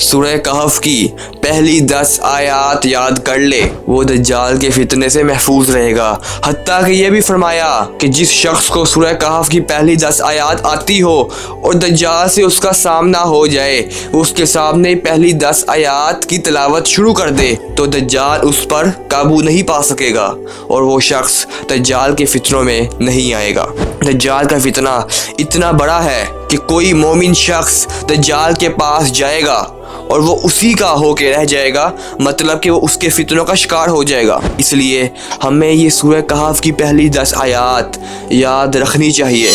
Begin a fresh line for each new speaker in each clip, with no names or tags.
سورہ کہف کی پہلی 10 آیات یاد کر لے وہ دجال کے فتنے سے محفوظ رہے گا۔ حتیٰ کہ یہ بھی فرمایا کہ جس شخص کو سورہ کہف کی پہلی 10 آیات آتی ہو اور دجال سے اس کا سامنا ہو جائے، وہ اس کے سامنے پہلی 10 آیات کی تلاوت شروع کر دے تو دجال اس پر قابو نہیں پا سکے گا اور وہ شخص دجال کے فتنوں میں نہیں آئے گا۔ دجال کا فتنہ اتنا بڑا ہے کہ کوئی مومن شخص دجال کے پاس جائے گا اور وہ اسی کا ہو کے رہ جائے گا، مطلب کہ وہ اس کے فتنوں کا شکار ہو جائے گا۔ اس لیے ہمیں یہ سورہ کہف کی پہلی 10 آیات یاد رکھنی چاہیے۔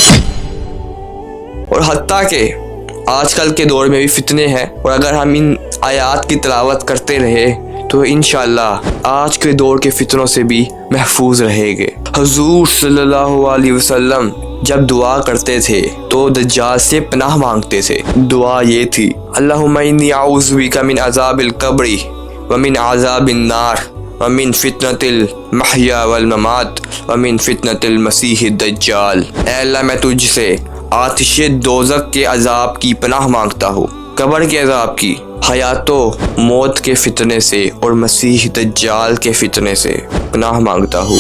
اور حتیٰ کہ آج کل کے دور میں بھی فتنے ہیں، اور اگر ہم ان آیات کی تلاوت کرتے رہے تو انشاءاللہ آج کے دور کے فتنوں سے بھی محفوظ رہے گے۔ حضور صلی اللہ علیہ وسلم جب دعا کرتے تھے تو دجال سے پناہ مانگتے تھے۔ دعا یہ تھی، اللہم انی اعوذ بک من عذاب القبر ومن عذاب النار ومن فتنۃ المحیا والممات ومن فتنۃ المسیح الدجال۔ اے اللہ، میں تجھ سے آتش دوزخ کے عذاب کی پناہ مانگتا ہوں، قبر کے عذاب کی، حیات و موت کے فتنے سے اور مسیح دجال کے فتنے سے پناہ مانگتا ہوں۔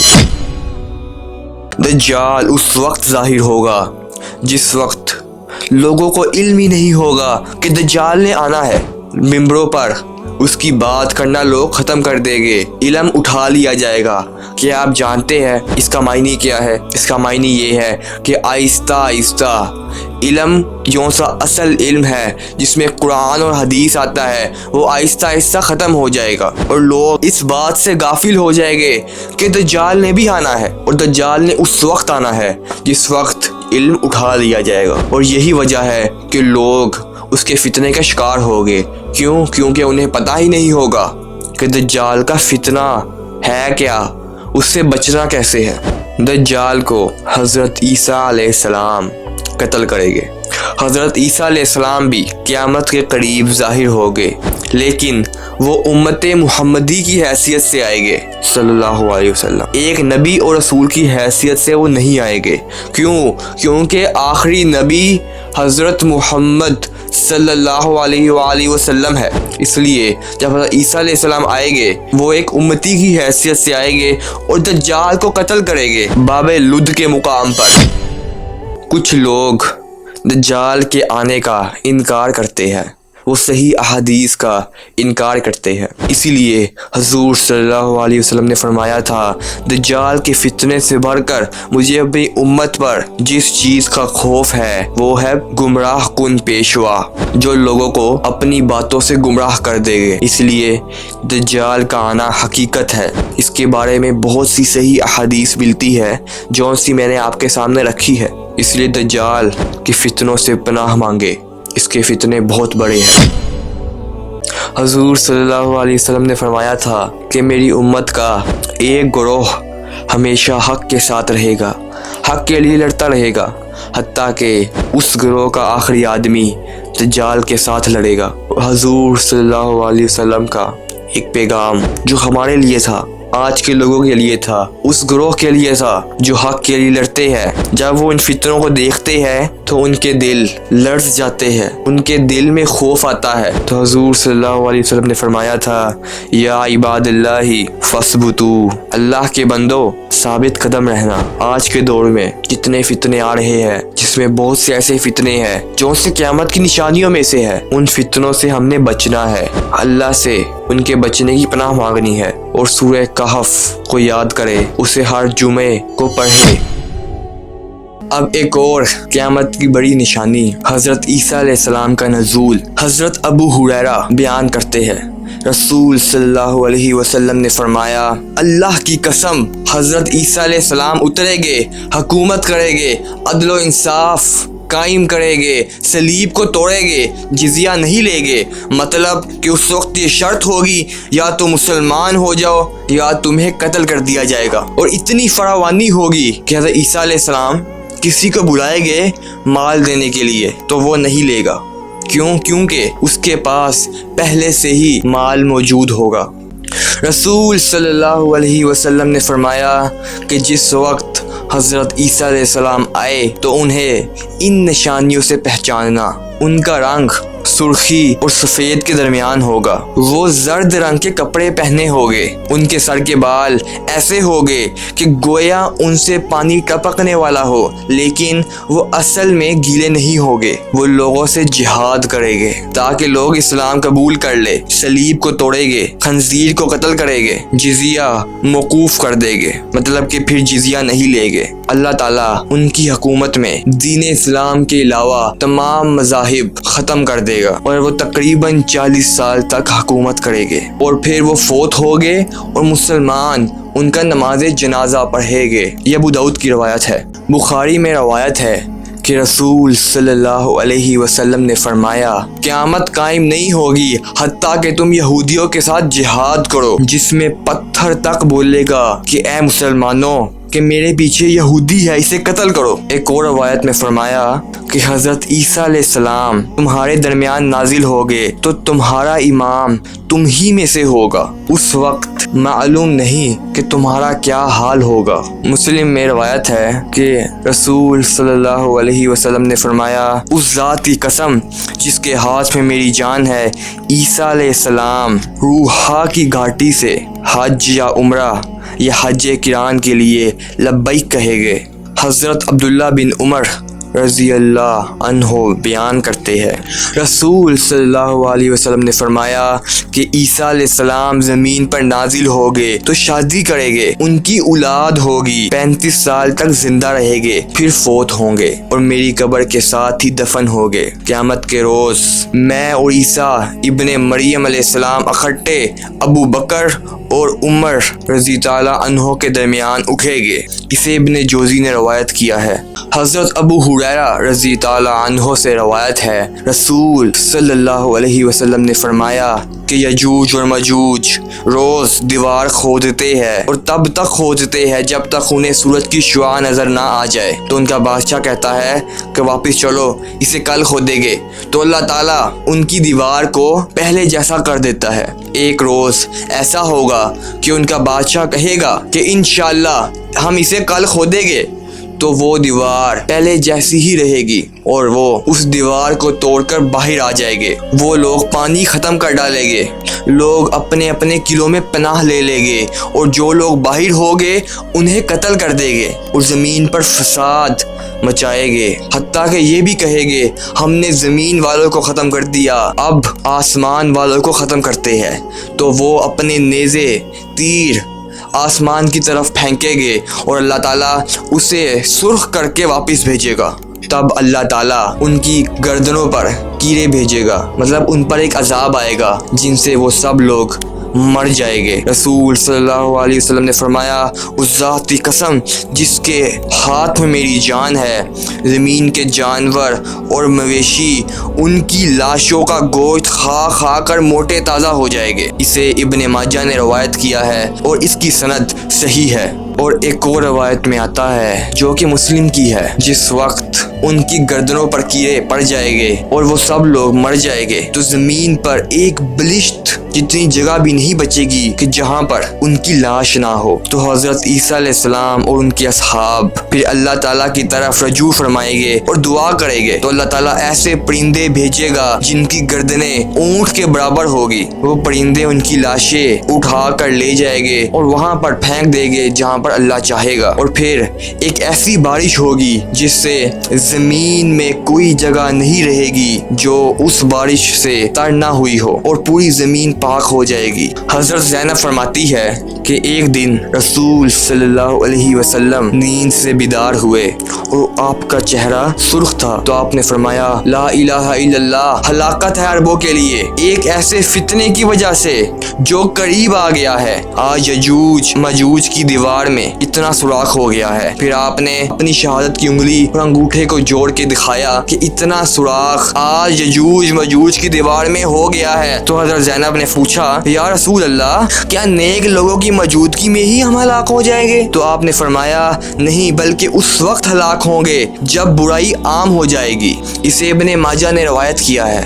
دجال اس وقت ظاہر ہوگا جس وقت لوگوں کو علم ہی نہیں ہوگا کہ دجال نے آنا ہے۔ ممبروں پر اس کی بات کرنا لوگ ختم کر دیں گے، علم اٹھا لیا جائے گا کہ آپ جانتے ہیں اس کا معنی کیا ہے۔ اس کا معنی یہ ہے کہ آہستہ آہستہ علم جو سا اصل علم ہے جس میں قرآن اور حدیث آتا ہے وہ آہستہ آہستہ ختم ہو جائے گا، اور لوگ اس بات سے غافل ہو جائیں گے کہ دجال نے بھی آنا ہے، اور دجال نے اس وقت آنا ہے جس وقت علم اٹھا لیا جائے گا۔ اور یہی وجہ ہے کہ لوگ اس کے فتنے کا شکار ہو گئے۔ کیونکہ انہیں پتہ ہی نہیں ہوگا کہ دجال کا فتنہ ہے کیا، اس سے بچنا کیسے ہے۔ دجال کو حضرت عیسیٰ علیہ السلام قتل کریں گے۔ حضرت عیسیٰ علیہ السلام بھی قیامت کے قریب ظاہر ہو گئے، لیکن وہ امت محمدی کی حیثیت سے آئے گے صلی اللہ علیہ وسلم، ایک نبی اور رسول کی حیثیت سے وہ نہیں آئے گے۔ کیونکہ آخری نبی حضرت محمد صلی اللہ علیہ وآلہ وسلم ہے۔ اس لیے جب حضرت عیسیٰ علیہ السلام آئے گے وہ ایک امتی کی حیثیت سے آئے گے اور دجال کو قتل کریں گے باب لد کے مقام پر۔ کچھ لوگ دجال کے آنے کا انکار کرتے ہیں، وہ صحیح احادیث کا انکار کرتے ہیں۔ اسی لیے حضور صلی اللہ علیہ وسلم نے فرمایا تھا، دجال کے فتنے سے بڑھ کر مجھے اپنی امت پر جس چیز کا خوف ہے وہ ہے گمراہ کن پیشوا، جو لوگوں کو اپنی باتوں سے گمراہ کر دے گے۔ اس لیے دجال کا آنا حقیقت ہے، اس کے بارے میں بہت سی صحیح احادیث ملتی ہے جو سی میں نے آپ کے سامنے رکھی ہے۔ اس لیے دجال کے فتنوں سے پناہ مانگے، اس کے فتنے بہت بڑے ہیں۔ حضور صلی اللہ علیہ وسلم نے فرمایا تھا کہ میری امت کا ایک گروہ ہمیشہ حق کے ساتھ رہے گا، حق کے لیے لڑتا رہے گا، حتیٰ کہ اس گروہ کا آخری آدمی دجال کے ساتھ لڑے گا۔ حضور صلی اللہ علیہ وسلم کا ایک پیغام جو ہمارے لیے تھا، آج کے لوگوں کے لیے تھا، اس گروہ کے لیے تھا جو حق کے لیے لڑتے ہیں۔ جب وہ ان فتنوں کو دیکھتے ہیں تو ان کے دل لرز جاتے ہیں، ان کے دل میں خوف آتا ہے۔ تو حضور صلی اللہ علیہ وسلم نے فرمایا تھا، یا عباد اللہ فاثبتو، اللہ کے بندو ثابت قدم رہنا۔ آج کے دور میں جتنے فتنے آ رہے ہیں، جس میں بہت سے ایسے فتنے ہیں جو سے قیامت کی نشانیوں میں سے ہے، ان فتنوں سے ہم نے بچنا ہے، اللہ سے ان کے بچنے کی پناہ مانگنی ہے، اور سورہ کہف کو یاد کرے، اسے ہر جمعے کو پڑھے۔ اب ایک اور قیامت کی بڑی نشانی حضرت عیسیٰ علیہ السلام کا نزول۔ حضرت ابو ہریرہ بیان کرتے ہیں، رسول صلی اللہ علیہ وسلم نے فرمایا، اللہ کی قسم حضرت عیسیٰ علیہ السلام اترے گے، حکومت کرے گے، عدل و انصاف قائم کرے گے، صلیب کو توڑے گے، جزیہ نہیں لے گے۔ مطلب کہ اس وقت یہ شرط ہوگی، یا تو مسلمان ہو جاؤ یا تمہیں قتل کر دیا جائے گا۔ اور اتنی فراوانی ہوگی کہ حضرت عیسیٰ علیہ السلام کسی کو بلائے گے مال دینے کے لیے تو وہ نہیں لے گا۔ کیونکہ اس کے پاس پہلے سے ہی مال موجود ہوگا۔ رسول صلی اللہ علیہ وسلم نے فرمایا کہ جس وقت حضرت عیسیٰ علیہ السلام آئے تو انہیں ان نشانیوں سے پہچاننا: ان کا رنگ سرخی اور سفید کے درمیان ہوگا، وہ زرد رنگ کے کپڑے پہنے ہوگے، ان کے سر کے بال ایسے ہوگے کہ گویا ان سے پانی ٹپکنے والا ہو، لیکن وہ اصل میں گیلے نہیں ہوگے۔ وہ لوگوں سے جہاد کرے گے تاکہ لوگ اسلام قبول کر لے، صلیب کو توڑے گے، خنزیر کو قتل کرے گے، جزیہ موقوف کر دے گے، مطلب کہ پھر جزیہ نہیں لے گے۔ اللہ تعالیٰ ان کی حکومت میں دین اسلام کے علاوہ تمام مذاہب ختم کر دے گا اور وہ تقریباً 40 سال تک حکومت کرے گے، اور پھر وہ فوت ہو گے اور مسلمان ان کا نماز جنازہ پڑھے گے۔ یہ ابو داؤد کی روایت ہے۔ بخاری میں روایت ہے کہ رسول صلی اللہ علیہ وسلم نے فرمایا: قیامت قائم نہیں ہوگی حتیٰ کہ تم یہودیوں کے ساتھ جہاد کرو، جس میں پتھر تک بولے گا کہ اے مسلمانوں کہ میرے پیچھے یہودی ہے، اسے قتل کرو۔ ایک اور روایت میں فرمایا کہ حضرت عیسیٰ علیہ السلام تمہارے درمیان نازل ہوگے تو تمہارا امام تم ہی میں سے ہوگا، اس وقت معلوم نہیں کہ تمہارا کیا حال ہوگا۔ مسلم میں روایت ہے کہ رسول صلی اللہ علیہ وسلم نے فرمایا: اس ذات کی قسم جس کے ہاتھ میں میری جان ہے، عیسیٰ علیہ السلام روحا کی گھاٹی سے حج یا عمرہ یا حج قران کے لیے لبیک کہے گے۔ حضرت عبداللہ بن عمر رضی اللہ عنہ بیان کرتے ہیں، رسول صلی اللہ علیہ وسلم نے فرمایا کہ عیسیٰ علیہ السلام زمین پر نازل ہوگے تو شادی کریں گے، ان کی اولاد ہوگی، 35 سال تک زندہ رہیں گے، پھر فوت ہوں گے اور میری قبر کے ساتھ ہی دفن ہوگے۔ قیامت کے روز میں اور عیسیٰ ابن مریم علیہ السلام اکٹھے ابو بکر اور عمر رضی تعالیٰ عنہ کے درمیان اٹھیں گے۔ اسے ابن جوزی نے روایت کیا ہے۔ حضرت ابو ہریرہ رضی تعالیٰ عنہ سے روایت ہے، رسول صلی اللہ علیہ وسلم نے فرمایا کہ یجوج اور مجوج روز دیوار کھودتے ہیں اور تب تک کھودتے ہیں جب تک انہیں سورج کی شعاع نظر نہ آ جائے، تو ان کا بادشاہ کہتا ہے کہ واپس چلو، اسے کل کھودیں گے، تو اللہ تعالیٰ ان کی دیوار کو پہلے جیسا کر دیتا ہے۔ ایک روز ایسا ہوگا کہ ان کا بادشاہ کہے گا کہ انشاءاللہ ہم اسے کل کھودیں گے، تو وہ دیوار پہلے جیسی ہی رہے گی اور وہ اس دیوار کو توڑ کر باہر آ جائے گے۔ وہ لوگ پانی ختم کر ڈالیں گے، لوگ اپنے اپنے قلعوں میں پناہ لے لیں گے، اور جو لوگ باہر ہوں گے انہیں قتل کر دیں گے اور زمین پر فساد مچائے گے، حتیٰ کہ یہ بھی کہے گے ہم نے زمین والوں کو ختم کر دیا، اب آسمان والوں کو ختم کرتے ہیں۔ تو وہ اپنے نیزے تیر آسمان کی طرف پھینکے گے اور اللہ تعالیٰ اسے سرخ کر کے واپس بھیجے گا۔ تب اللہ تعالیٰ ان کی گردنوں پر کیڑے بھیجے گا، مطلب ان پر ایک عذاب آئے گا جن سے وہ سب لوگ مر جائے گے۔ رسول صلی اللہ علیہ وسلم نے فرمایا: اس ذات کی قسم جس کے ہاتھ میں میری جان ہے، زمین کے جانور اور مویشی ان کی لاشوں کا گوشت کھا کھا کر موٹے تازہ ہو جائے گے۔ اسے ابن ماجہ نے روایت کیا ہے اور اس کی سند صحیح ہے۔ اور ایک اور روایت میں آتا ہے جو کہ مسلم کی ہے، جس وقت ان کی گردنوں پر کیڑے پڑ جائیں گے اور وہ سب لوگ مر جائیں گے تو زمین پر ایک بلشت جتنی جگہ بھی نہیں بچے گی کہ جہاں پر ان کی لاش نہ ہو۔ تو حضرت عیسیٰ علیہ السلام اور ان کے اصحاب پھر اللہ تعالیٰ کی طرف رجوع فرمائیں گے اور دعا کریں گے، تو اللہ تعالیٰ ایسے پرندے بھیجے گا جن کی گردنیں اونٹ کے برابر ہوگی۔ وہ پرندے ان کی لاشیں اٹھا کر لے جائیں گے اور وہاں پر پھینک دیں گے جہاں پر اللہ چاہے گا، اور پھر ایک ایسی بارش ہوگی جس سے زمین میں کوئی جگہ نہیں رہے گی جو اس بارش سے تر نہ ہوئی ہو، اور پوری زمین پاک ہو جائے گی۔ حضرت زینب فرماتی ہے کہ ایک دن رسول صلی اللہ علیہ وسلم نیند سے بیدار ہوئے اور آپ کا چہرہ سرخ تھا، تو آپ نے فرمایا: لا الہ الا اللہ، ہلاکت ہے عربوں کے لیے ایک ایسے فتنے کی وجہ سے جو قریب آ گیا ہے۔ آج یجوج مجوج کی دیوار میں اتنا سوراخ ہو گیا ہے۔ پھر آپ نے اپنی شہادت کی انگلی اور انگوٹھے کو جوڑ کے دکھایا کہ اتنا سوراخ آج یجوج مجوج کی دیوار میں ہو گیا ہے۔ تو حضرت زینب نے پوچھا: یا رسول اللہ، کیا نیک لوگوں کی موجودگی میں ہی ہم ہلاک ہو جائیں گے؟ تو آپ نے فرمایا: نہیں، بلکہ اس وقت ہلاک ہوں گے جب برائی عام ہو جائے گی۔ اسے ابن ماجہ نے روایت کیا ہے۔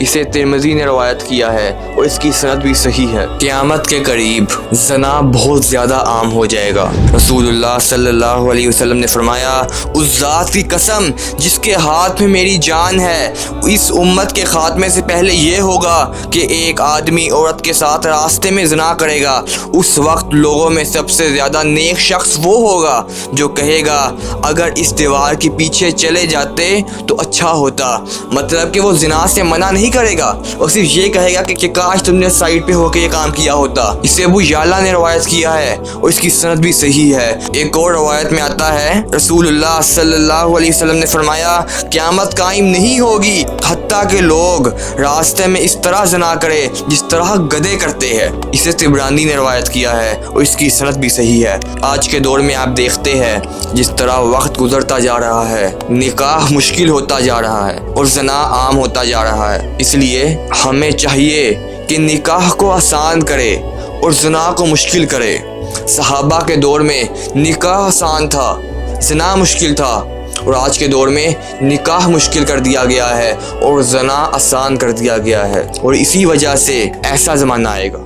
اسے ترمذی نے روایت کیا ہے اور اس کی سند بھی صحیح ہے۔ قیامت کے قریب زنا بہت زیادہ عام ہو جائے گا۔ رسول اللہ صلی اللہ علیہ وسلم نے فرمایا، اس ذات کی قسم جس کے ہاتھ میں میری جان ہے، اس امت کے خاتمے سے پہلے یہ ہوگا کہ ایک آدمی عورت کے ساتھ راستے میں زنا کرے گا۔ اس وقت لوگوں میں سب سے زیادہ نیک شخص وہ ہوگا جو کہے گا اگر اس دیوار کے پیچھے چلے جاتے تو اچھا ہوتا۔ مطلب کہ وہ زنا سے منع نہیں کرے گا اور صرف یہ کہے گا کہ کاش تم نے سائڈ پہ ہو کے یہ کام کیا ہوتا۔ اسے ابو یعلا نے روایت کیا ہے اور اس کی سند بھی صحیح ہے۔ ایک اور روایت میں آتا ہے، رسول اللہ صلی اللہ علیہ وسلم نے فرمایا، قیامت قائم نہیں ہوگی حتیٰ کہ لوگ راستے میں اس طرح زنا کرے جس طرح گدھے کرتے ہیں۔ اسے طبرانی نے روایت کیا ہے اور اس کی سند بھی صحیح ہے۔ آج کے دور میں آپ دیکھتے ہیں جس طرح وقت گزرتا جا رہا ہے، نکاح مشکل ہوتا جا رہا ہے اور زنا عام ہوتا جا رہا ہے۔ اس لیے ہمیں چاہیے کہ نکاح کو آسان کرے اور زنا کو مشکل کرے۔ صحابہ کے دور میں نکاح آسان تھا، زنا مشکل تھا، اور آج کے دور میں نکاح مشکل کر دیا گیا ہے اور زنا آسان کر دیا گیا ہے، اور اسی وجہ سے ایسا زمانہ آئے گا۔